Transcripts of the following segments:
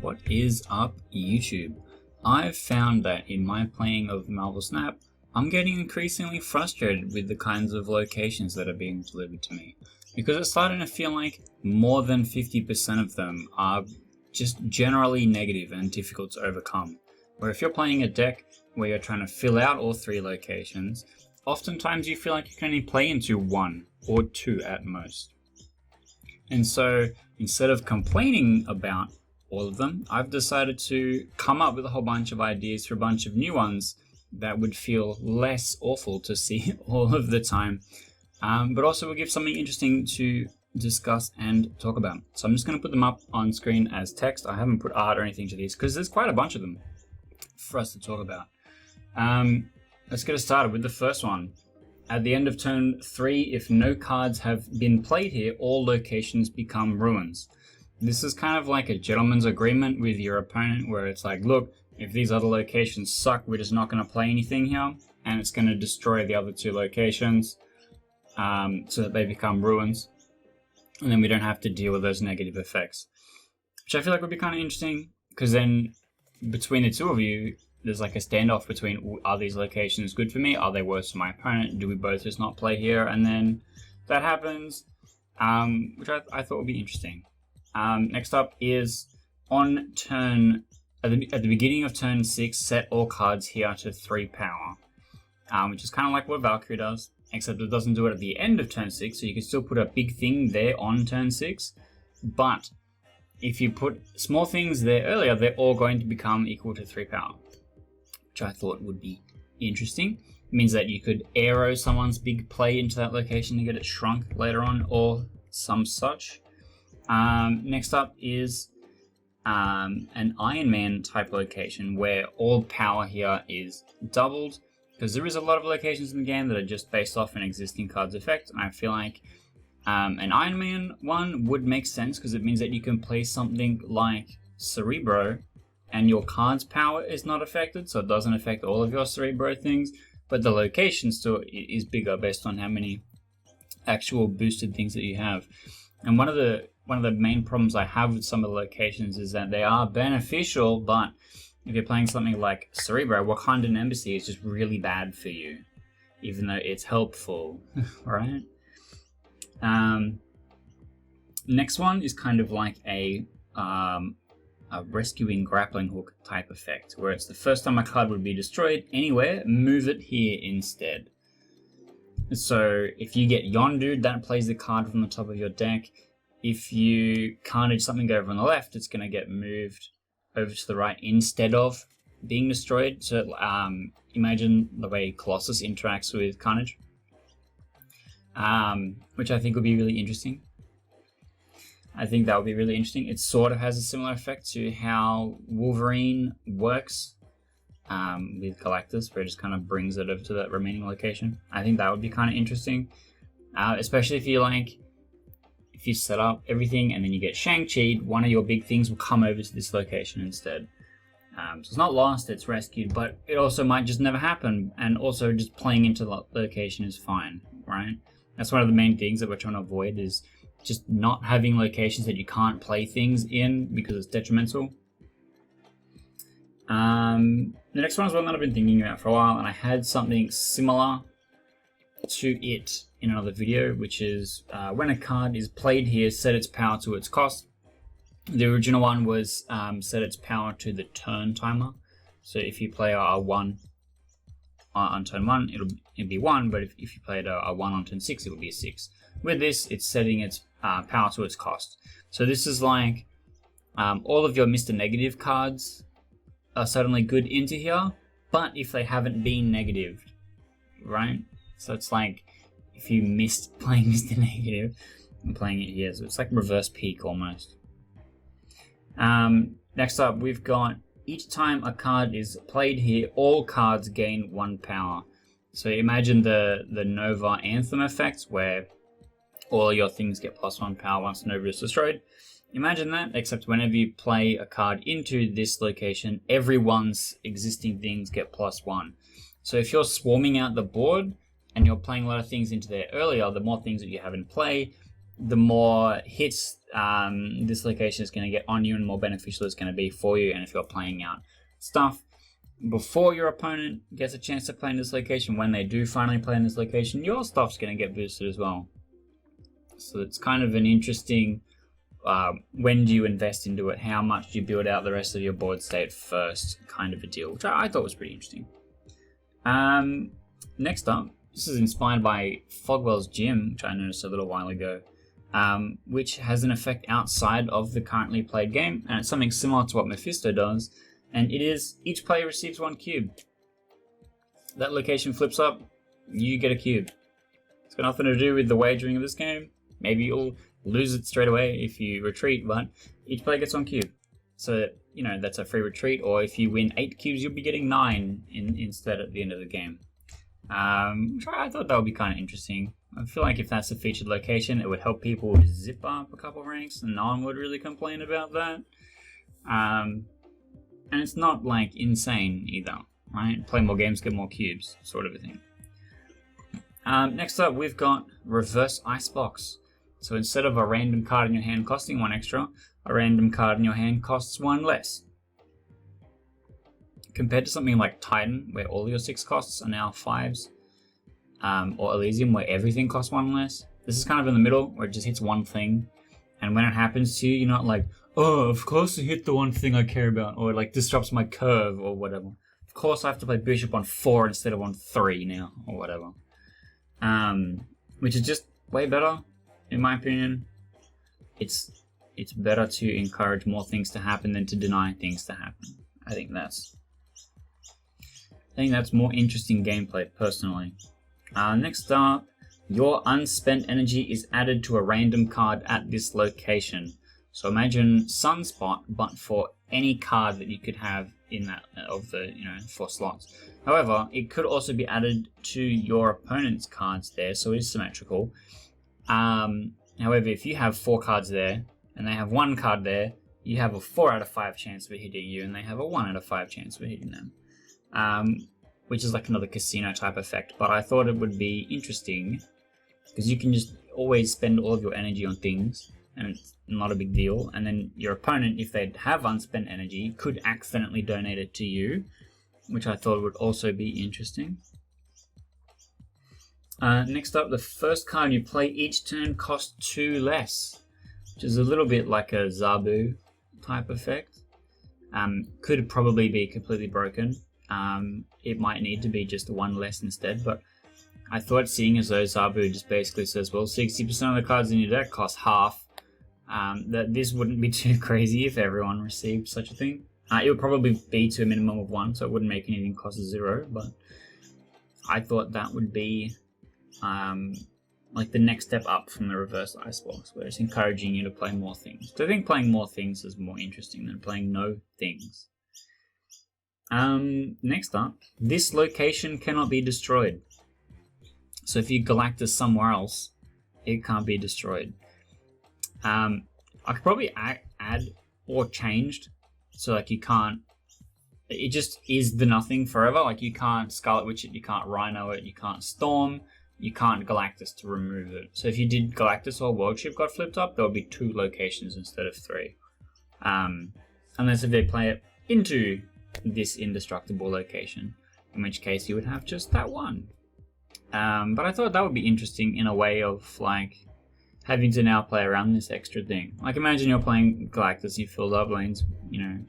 What is up, YouTube? I've found that in my playing of Marvel Snap, I'm getting increasingly frustrated with the kinds of locations that are being delivered to me, because it's starting to feel like more than 50% of them are just generally negative and difficult to overcome. Where if you're playing a deck where you're trying to fill out all three locations, oftentimes you feel like you can only play into one or two at most. And so instead of complaining about all of them, I've decided to come up with a whole bunch of ideas for a bunch of new ones that would feel less awful to see all of the time, but also will give something interesting to discuss and talk about. So I'm just going to put them up on screen as text. I haven't put art or anything to these because there's quite a bunch of them for us to talk about. Let's get started with the first one. At the end of turn 3, if no cards have been played here, all locations become ruins. This is kind of like a gentleman's agreement with your opponent, where it's like, look, if these other locations suck, we're just not going to play anything here, and it's going to destroy the other two locations so that they become ruins, and then we don't have to deal with those negative effects. Which I feel like would be kind of interesting, because then between the two of you, there's like a standoff between, are these locations good for me? Are they worse for my opponent? Do we both just not play here? And then that happens, which I thought would be interesting. Next up is on turn, at the beginning of turn 6, set all cards here to 3 power, which is kind of like what Valkyrie does, except it doesn't do it at the end of turn 6, so you can still put a big thing there on turn 6, but if you put small things there earlier, they're all going to become equal to 3 power, which I thought would be interesting. It means that you could arrow someone's big play into that location to get it shrunk later on, or some such. Next up is an Iron Man type location where all power here is doubled, because there is a lot of locations in the game that are just based off an existing card's effect, and I feel like an Iron Man one would make sense because it means that you can play something like Cerebro and your card's power is not affected, so it doesn't affect all of your Cerebro things, but the location still is bigger based on how many actual boosted things that you have. And one of the main problems I have with some of the locations is that they are beneficial, but if you're playing something like Cerebro, Wakandan Embassy is just really bad for you, even though it's helpful, right? Next one is kind of like a rescuing grappling hook type effect, where it's the first time a card would be destroyed anywhere, move it here instead. So if you get Yondu, that plays the card from the top of your deck. If you carnage something over on the left, it's going to get moved over to the right instead of being destroyed. So imagine the way Colossus interacts with Carnage, which I think would be really interesting. I think that would be really interesting. It sort of has a similar effect to how Wolverine works with Galactus, where it just kind of brings it over to that remaining location. I think that would be kind of interesting, especially if you set up everything and then you get Shang-Chi'd, one of your big things will come over to this location instead. So it's not lost, it's rescued, but it also might just never happen, and also just playing into the location is fine, right? That's one of the main things that we're trying to avoid, is just not having locations that you can't play things in because it's detrimental. The next one is one that I've been thinking about for a while, and I had something similar to it in another video, which is when a card is played here, set its power to its cost. The original one was set its power to the turn timer. So if you play a 1 on turn 1, it'll be 1, but if you played a 1 on turn 6, it will be a 6. With this, it's setting its power to its cost. So this is like all of your Mr. Negative cards are suddenly good into here, but if they haven't been negatived, right? So it's like if you missed playing Mr. Negative and playing it here, so it's like reverse peak almost. Next up, we've got each time a card is played here, all cards gain 1 power. So imagine the Nova Anthem effect, where all your things get +1 power once Nova is destroyed. Imagine that, except whenever you play a card into this location, everyone's existing things get +1. So if you're swarming out the board and you're playing a lot of things into there earlier, the more things that you have in play, the more hits this location is going to get on you, and the more beneficial it's going to be for you. And if you're playing out stuff before your opponent gets a chance to play in this location, when they do finally play in this location, your stuff's going to get boosted as well. So it's kind of an interesting, when do you invest into it, how much do you build out the rest of your board state first kind of a deal, which I thought was pretty interesting. Next up, this is inspired by Fogwell's Gym, which I noticed a little while ago, which has an effect outside of the currently played game, and it's something similar to what Mephisto does, and it is each player receives 1 cube. That location flips up, you get a cube. It's got nothing to do with the wagering of this game. Maybe you'll lose it straight away if you retreat, but each player gets 1 cube. So, you know, that's a free retreat, or if you win 8 cubes, you'll be getting 9 instead at the end of the game. I thought that would be kind of interesting. I feel like if that's a featured location, it would help people zip up a couple ranks, and no one would really complain about that. And it's not like insane either, right? Play more games, get more cubes, sort of a thing. Next up, we've got Reverse Icebox. So instead of a random card in your hand costing 1 extra, a random card in your hand costs 1 less. Compared to something like Titan, where all your 6 costs are now 5s, or Elysium, where everything costs 1 less, this is kind of in the middle, where it just hits one thing, and when it happens to you, you're not like, oh, of course it hit the one thing I care about, or like disrupts my curve, or whatever. Of course I have to play Bishop on 4 instead of on 3 now, or whatever. Which is just way better, in my opinion. It's better to encourage more things to happen than to deny things to happen. I think that's more interesting gameplay, personally. Next up, your unspent energy is added to a random card at this location. So imagine Sunspot, but for any card that you could have in that of the 4 slots. However, it could also be added to your opponent's cards there, so it is symmetrical. However, if you have 4 cards there and they have 1 card there, you have a 4 out of 5 chance for hitting you, and they have a 1 out of 5 chance for hitting them. Which is like another casino type effect, but I thought it would be interesting because you can just always spend all of your energy on things and it's not a big deal, and then your opponent, if they have unspent energy, could accidentally donate it to you, which I thought would also be interesting. Next up, the first card you play each turn costs 2 less, which is a little bit like a Zabu type effect. Could probably be completely broken. It might need to be just 1 less instead, but I thought, seeing as though Zabu just basically says, well, 60% of the cards in your deck cost half, that this wouldn't be too crazy if everyone received such a thing. It would probably be to a minimum of 1, so it wouldn't make anything cost 0, but I thought that would be like the next step up from the reverse icebox, where it's encouraging you to play more things. So I think playing more things is more interesting than playing no things. Next up, this location cannot be destroyed. So if you Galactus somewhere else, it can't be destroyed. I could probably add or changed, so like you can't, it just is the nothing forever. Like you can't Scarlet Witch it, you can't Rhino it, you can't Storm, you can't Galactus to remove it. So if you did Galactus or World Ship got flipped up, there would be 2 locations instead of 3. Unless if they play it into this indestructible location, in which case you would have just that one. But I thought that would be interesting in a way of like having to now play around this extra thing. Like imagine you're playing Galactus, you filled up lanes, 1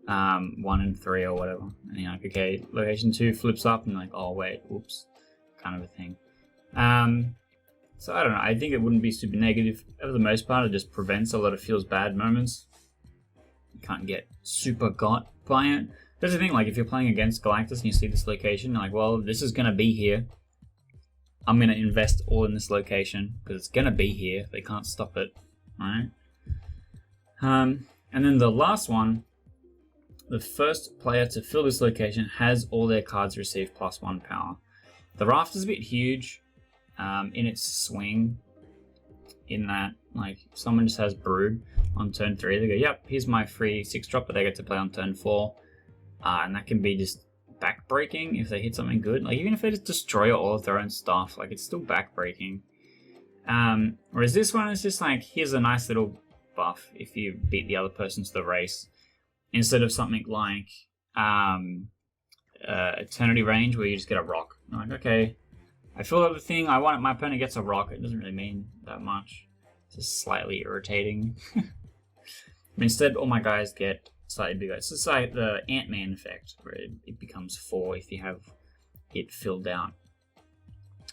and 3 or whatever, and you're like, okay, location 2 flips up, and you're like, oh wait, whoops, kind of a thing. So I don't know, I think it wouldn't be super negative. For the most part, it just prevents a lot of feels bad moments. You can't get super got by it. That's the thing, like if you're playing against Galactus and you see this location, you're like, well, this is going to be here. I'm going to invest all in this location because it's going to be here. They can't stop it, right? And then the last one, the first player to fill this location has all their cards receive +1 power. The raft is a bit huge in its swing, in that like if someone just has Brood on turn 3, they go, yep, here's my free 6-drop, but they get to play on turn 4. And that can be just backbreaking if they hit something good. Like even if they just destroy all of their own stuff, like it's still backbreaking. Whereas this one is just like, here's a nice little buff if you beat the other person to the race, instead of something like Eternity Range where you just get a rock. I'm like, okay, I feel like the thing I want, my opponent gets a rock. It doesn't really mean that much. It's just slightly irritating. But instead, all my guys get slightly bigger. It's just like the Ant-Man effect, where it becomes 4 if you have it filled out.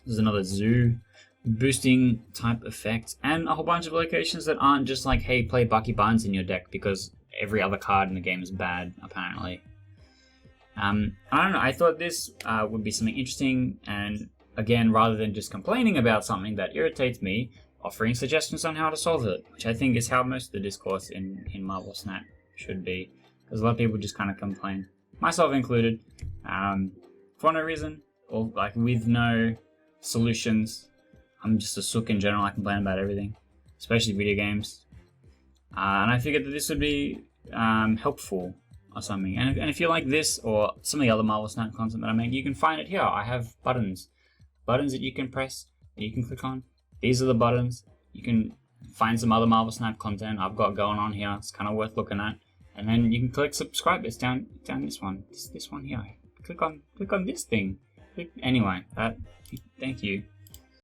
There's another zoo boosting type effect, and a whole bunch of locations that aren't just like, hey, play Bucky Barnes in your deck because every other card in the game is bad, apparently. I don't know, I thought this would be something interesting, and again, rather than just complaining about something that irritates me, offering suggestions on how to solve it, which I think is how most of the discourse in Marvel Snap should be, because a lot of people just kind of complain, myself included, for no reason, or like with no solutions. I'm just a sook in general, I complain about everything, especially video games, and I figured that this would be helpful or something. And if you like this or some of the other Marvel Snap content that I make, you can find it here. I have buttons that you can press, that you can click on. These are the buttons. You can find some other Marvel Snap content I've got going on here. It's kind of worth looking at. And then you can click subscribe. It's down this one. This one here. Click on this thing. Anyway, thank you.